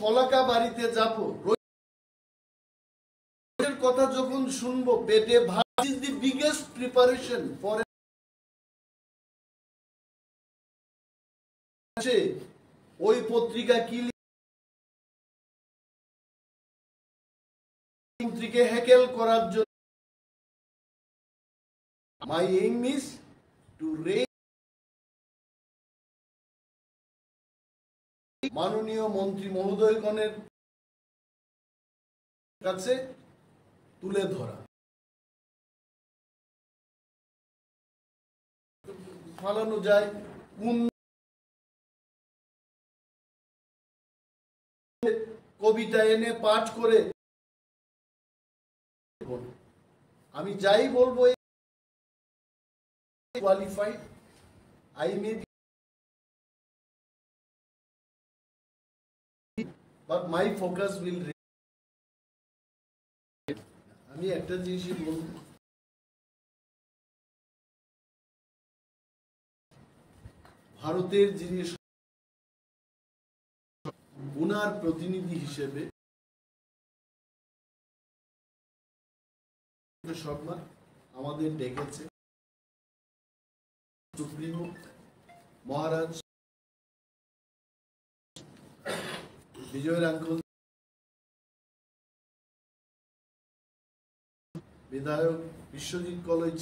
ফলাকা বাড়িতে যাব, কথা যখন শুনবো পেটে ভাত is the biggest preparation for ওই পত্রিকা কি মন্ত্রীকে হ্যাকেল করার জন্য। My aim is to raise মাননীয় মন্ত্রী মহোদয়গণের কাছে তুলে ধরা। ফালানো যায় কোন কবিতা এনে পাঠ করে, আমি যাই বলবো qualified, I may be, but my focus will আমি একটা জিনিসই বলবো, ভারতের যিনি উনার প্রতিনিধি হিসেবে সম্মান আমাদের ডেকেছে সুপ্রিমো মহারাজ বিজয় আঙ্কল, বিধায়ক বিশ্বজিৎ কলেজ,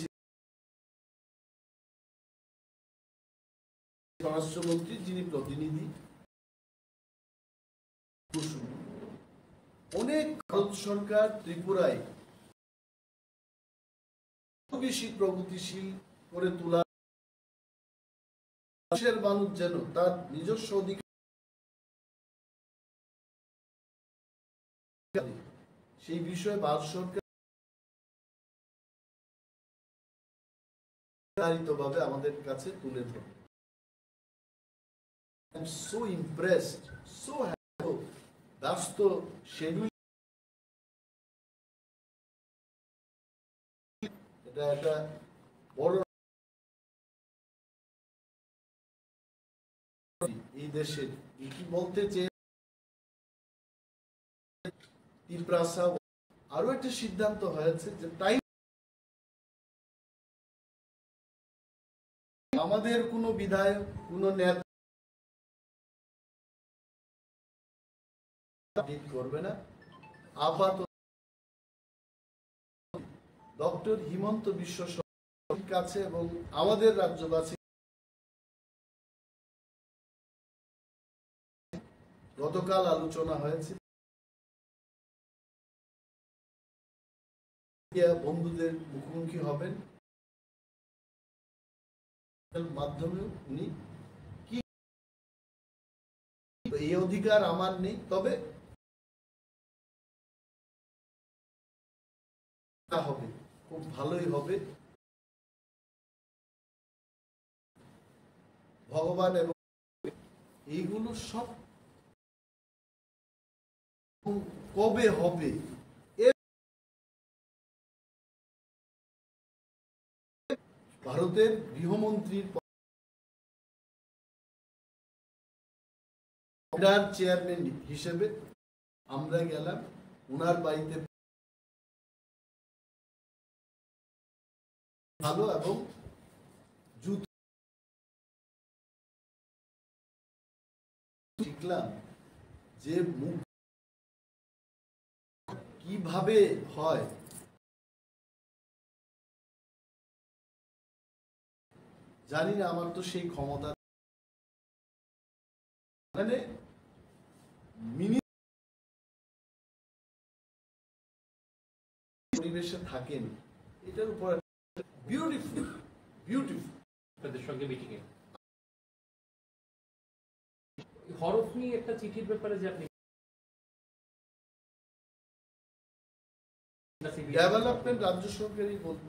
স্বরাষ্ট্রমন্ত্রী যিনি প্রতিনিধি, অনেক ভারত সরকার ত্রিপুরায় বেশি প্রগতিশীল করে তোলা, দেশের মানুষ যেন তার নিজস্ব অধিকার সেই বিষয়ে ভারত সরকার ভাবে আমাদের কাছে তুলে ধরে। I am so impressed, so happy, ব্যস্ত schedule, এটা একটা বড় এই দেশের কি বলতে চেয়ে তিপ্রাসা আরো একটা সিদ্ধান্ত হয়েছে যে টাইম আমাদের কোনো বিধায়ক কোনো নেতা করবে না। আপাতত ডক্টর হিমন্ত বিশ্ব শর্মার কাছে এবং আমাদের রাজ্যবাসী গতকাল আলোচনা হয়েছে, বন্ধুদের মুখোমুখি হবেন, মাধ্যমে উনি কি এই অধিকার আমার নেই, তবে হবে খুব ভালোই হবে। ভগবান এবং এইগুলো সব কবে হবে ভারতের গৃহমন্ত্রীর চেয়ারম্যান হিসেবে আমরা গেলাম উনার বাড়িতে, ভালো এবং শিখলাম যে মুখ কিভাবে হয়, জানি না, আমার তো সেই ক্ষমতা মানে পরিবেশে থাকেন, এটার উপর বিউটিফুল বিউটিফুল তাদের সঙ্গে মিটিং এ হরফ নিয়ে একটা চিঠির ব্যাপারে যে আপনি ডেভেলপমেন্ট রাজ্য সরকারই বলতে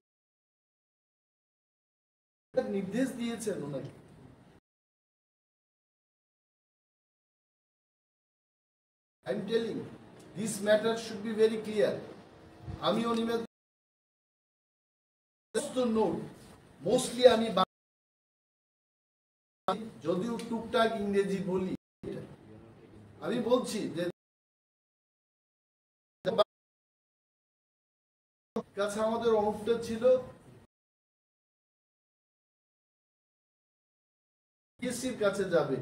নির্দেশ দিয়েছেন ওনাকে। I am telling this matter should be very clear. আমি অনিমেষ নোট মোস্টলি আমি যদিও টুকটাক ইংরেজি বলি, আমি বলছি যে কাছে আমাদের অনুরোধটা ছিল পিএসসির কাছে যাবে,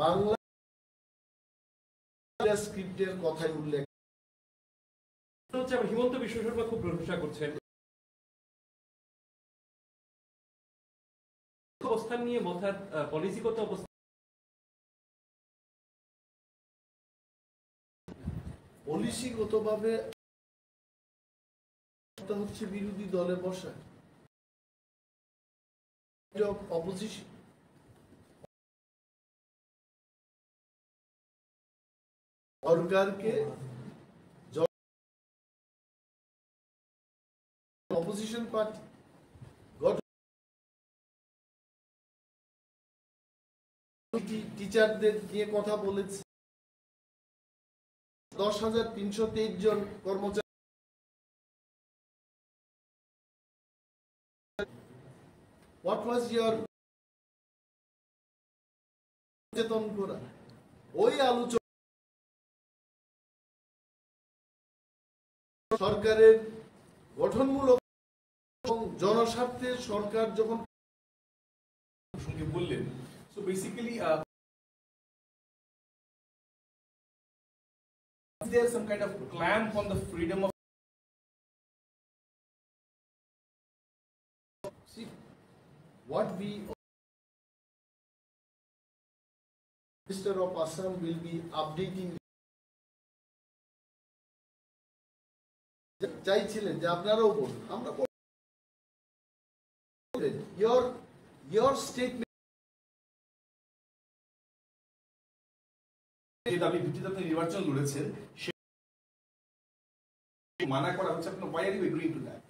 বাংলা স্ক্রিপ্টের কথাই উল্লেখ হচ্ছে। আবার হিমন্ত বিশ্ব শর্মা খুব প্রশংসা করছেন অবস্থান নিয়ে, মথার পলিসিগত অবস্থান। পলিসিগতভাবে হচ্ছে বিরোধী দলে বসা, অপোজিশন। সরকারকে অপোজিশন পার্টি টিচারদের নিয়ে কথা বলেছে, 10,323 জন কর্মচারী। What was your সচেতন করা? ওই আলোচনা সরকারের গঠনমূলক এবং জনস্বার্থে সরকার যখন বললেন, so basically is there some kind of clamp on the freedom of see what we Minister of Assam will be updating চাইছিলেন যে আপনারাও বলুন, আমরা your statement দাবি ভিত্তিতে আপনি নির্বাচন লড়েছেন, সে মানা করা হচ্ছে, আপনার why are you agreeing to that?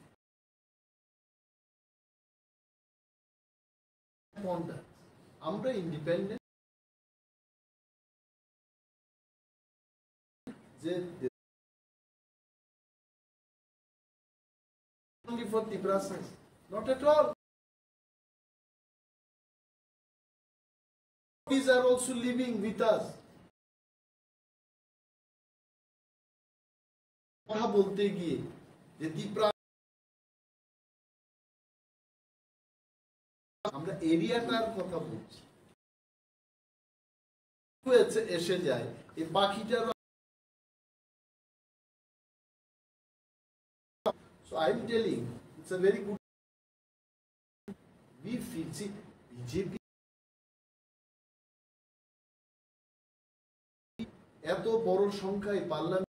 আমরা ইন্ডিপেন্ডেন্ট যে only for the process, not at all. These are also living with us. কথা বলতে গিয়ে যে আমরা এরিয়াটার কথা বলছি, এসে যায় এই বাকিটার। So I am telling, it's a very good. We feel, see, BJP এত বড় সংখ্যায় পার্লামেন্ট,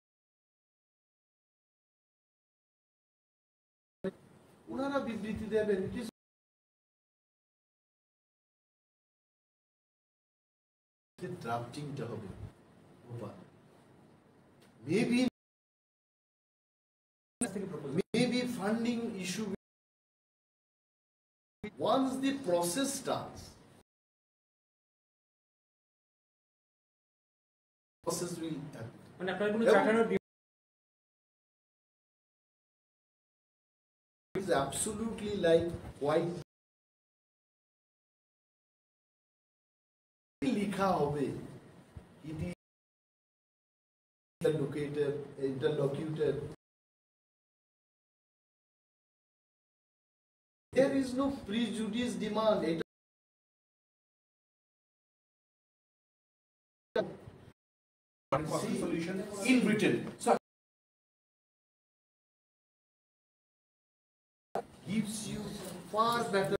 ওনারা বিবৃতি দেবেন, ড্রাফটিংটা হবে, maybe funding issue. Once the process starts, process will happen. মানে আপনার কোনো চাটানোর is absolutely like white লিখা হবে, it is interlocutor. There is no prejudice demand. Solution in Britain. So gives you far better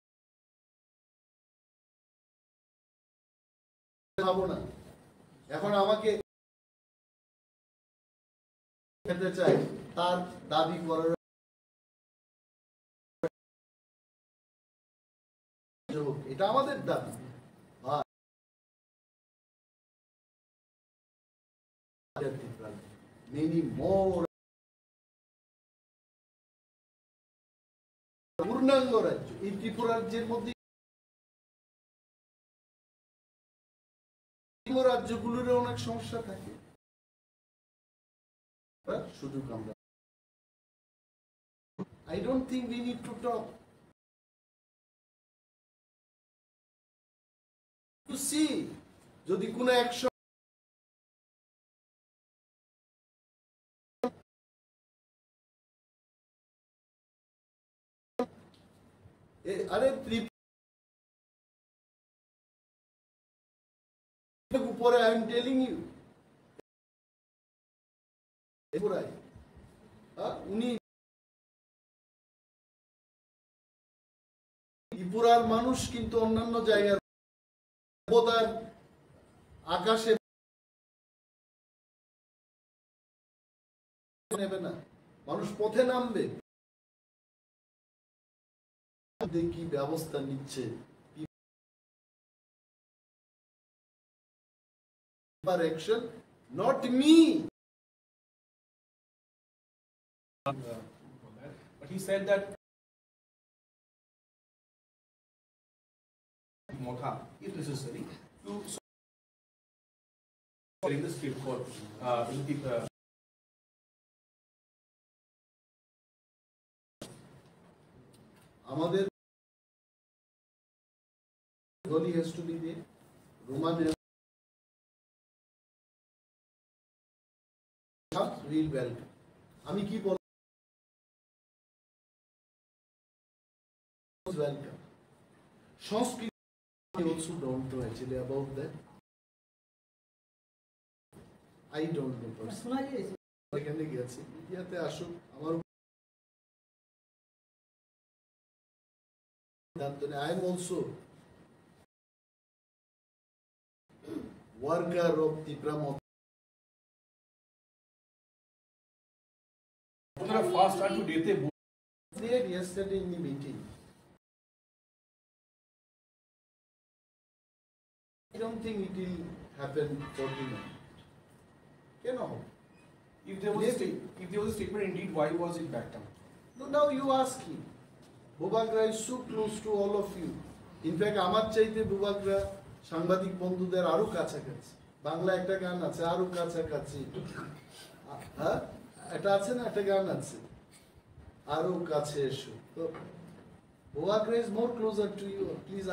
ভাবনা। এখন আমাকে খেতে চাই, তার দাবি করার এটা আমাদের দাবি। Many more পূর্ণাঙ্গ রাজ্য, এই ত্রিপুরা রাজ্যের মধ্যে রাজ্যগুলোর অনেক সমস্যা থাকে, সুযোগ আমরা I don't think we need to talk. To see যদি কোনো অ্যাকশন আরে উপরে আই এম টেলিং ইউ উনি ত্রিপুরার মানুষ কিন্তু অন্যান্য জায়গার আকাশে নেবে না, মানুষ পথে নামবে। কি ব্যবস্থা নিচ্ছে action, not me. But he said that Manbukha, if necessary, to in the script for আমাদের Goli has to be there. Roman will welcome. আমি কি বল welcome. সংস্কৃতি I also don't know actually about that. I don't know personally. এখানে গেছি ইন্ডিয়াতে আসুক আমার I am also worker of Tamo. Fast and to date There yesterday in the meeting. I don't think it will happen for tonight. if there was a statement indeed, why was it backed down? No, now you ask him. Bubakra is so close to all of you. In fact, আমার চাইতে বুবাকরা সাংবাদিক বন্ধুদের আরো কাছাকাছি। বাংলা একটা গান আছে আরো কাছাকাছি। হ্যাঁ এটা আছে না একটা গান আছে আরো কাছে এসো। তো বুবাকরা is more closer to you. Please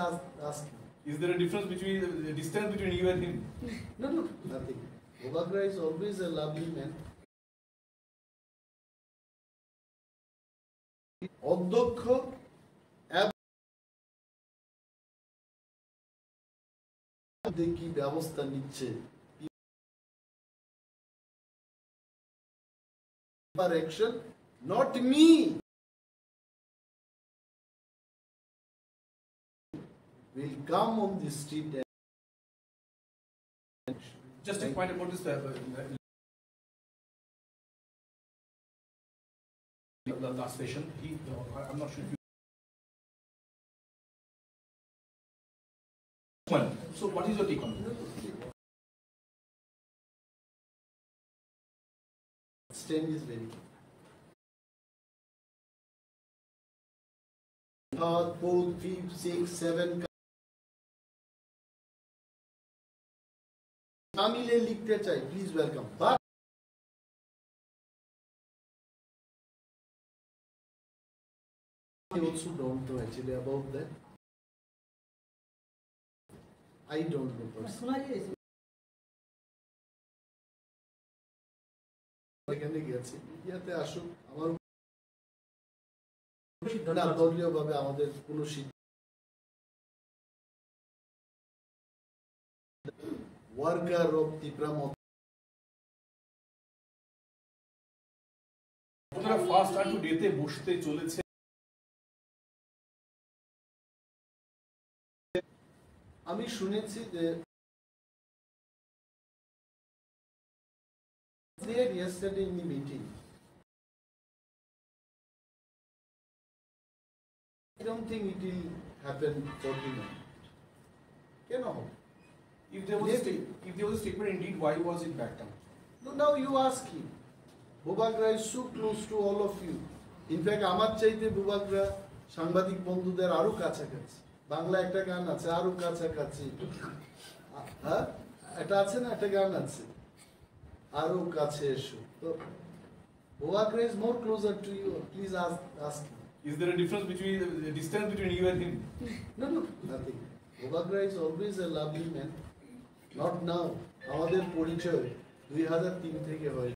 ask him. Is there a difference between the distance between you and him? No, nothing. Bubakra is always a lovely man. অধ্যক্ষ কি ব্যবস্থা নিচ্ছে action, not me. Will come on the street and Just a point about this the last session. I'm not sure if you. So, what is your take on it? Stand is very good. Third, fourth, fifth, sixth, seventh. Tamile লিখতে চাই, please welcome. But I also don't know actually about that. I don't know personally. এখানে গেছি ইন্ডিয়াতে আসুক আমার না দলীয় ভাবে আমাদের কোনো ওয়ার্কার অফ Tamo ফার্স্ট আর টু ডেতে বসতে চলেছে আমি শুনেছি যে there yesterday in the meeting. I don't think it will happen for tonight. If there was a statement indeed, why was it backed down? No, now you ask him. Bubakra is so close to all of you. In fact, আমার চাইতে বুবাকরা সাংবাদিক বন্ধুদের আরো কাছাকাছি। বাংলা একটা গান আছে আরো কাছাকাছি। হ্যাঁ এটা আছে না একটা গান আছে আরো কাছে এসো। তো Bubakra is more closer to you. Please ask him. Is there a difference between the distance between you and him? No, nothing. Rwkha is always a lovely man. Not now. আমাদের পরিচয় 2003 থেকে হয়।